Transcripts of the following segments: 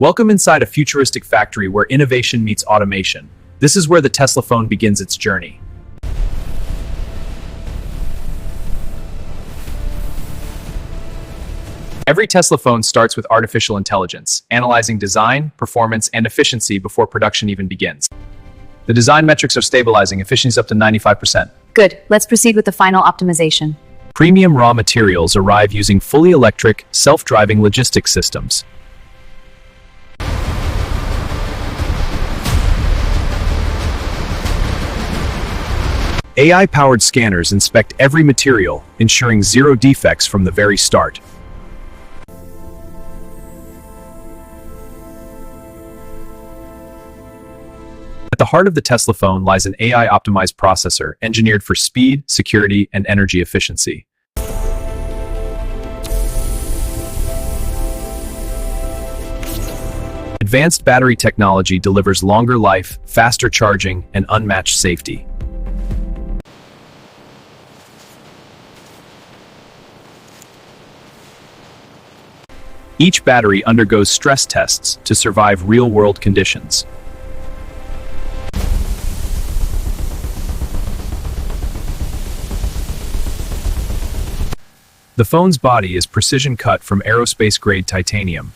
Welcome inside a futuristic factory where innovation meets automation. This is where the Tesla phone begins its journey. Every Tesla phone starts with artificial intelligence, analyzing design, performance, and efficiency before production even begins. The design metrics are stabilizing, efficiency is up to 95%. Good. Let's proceed with the final optimization. Premium raw materials arrive using fully electric, self-driving logistics systems. AI-powered scanners inspect every material, ensuring zero defects from the very start. At the heart of the Tesla phone lies an AI-optimized processor engineered for speed, security, and energy efficiency. Advanced battery technology delivers longer life, faster charging, and unmatched safety. Each battery undergoes stress tests to survive real-world conditions. The phone's body is precision cut from aerospace-grade titanium.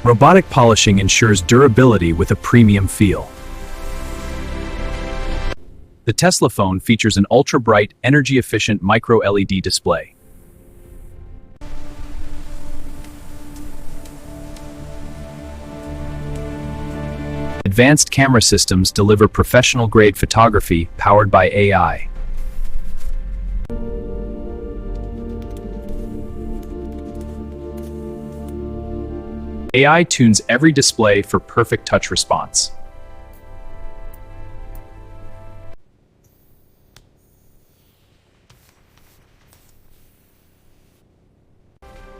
Robotic polishing ensures durability with a premium feel. The Tesla phone features an ultra-bright, energy-efficient micro-LED display. Advanced camera systems deliver professional-grade photography powered by AI. AI tunes every display for perfect touch response.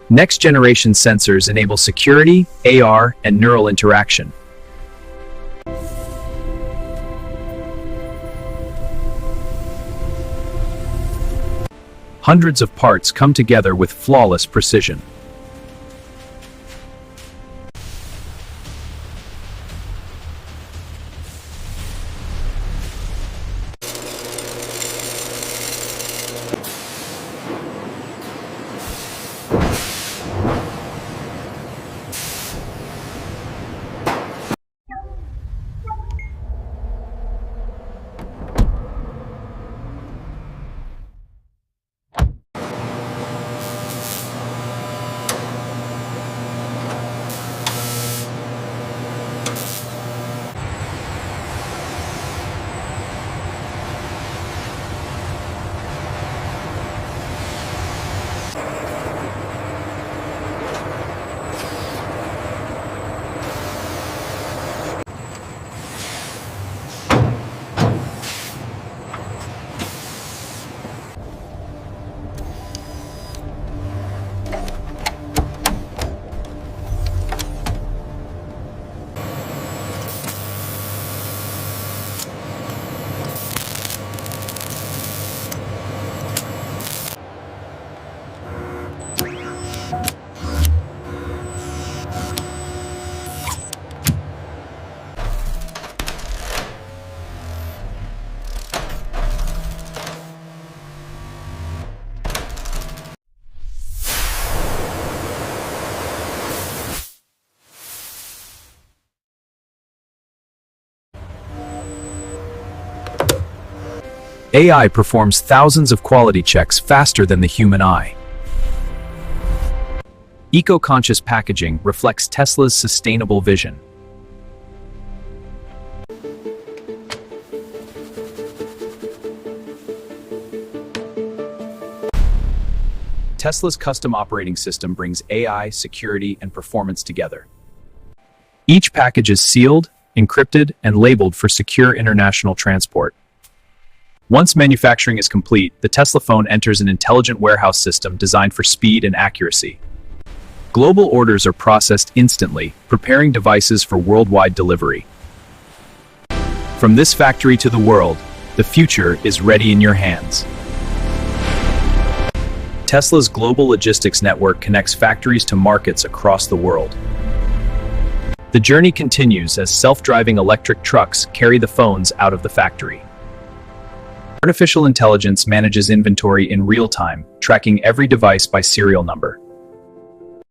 Next-generation sensors enable security, AR, and neural interaction. Hundreds of parts come together with flawless precision. AI performs thousands of quality checks faster than the human eye. Eco-conscious packaging reflects Tesla's sustainable vision. Tesla's custom operating system brings AI, security, and performance together. Each package is sealed, encrypted, and labeled for secure international transport. Once manufacturing is complete, the Tesla phone enters an intelligent warehouse system designed for speed and accuracy. Global orders are processed instantly, preparing devices for worldwide delivery. From this factory to the world, the future is ready in your hands. Tesla's global logistics network connects factories to markets across the world. The journey continues as self-driving electric trucks carry the phones out of the factory. Artificial intelligence manages inventory in real time, tracking every device by serial number.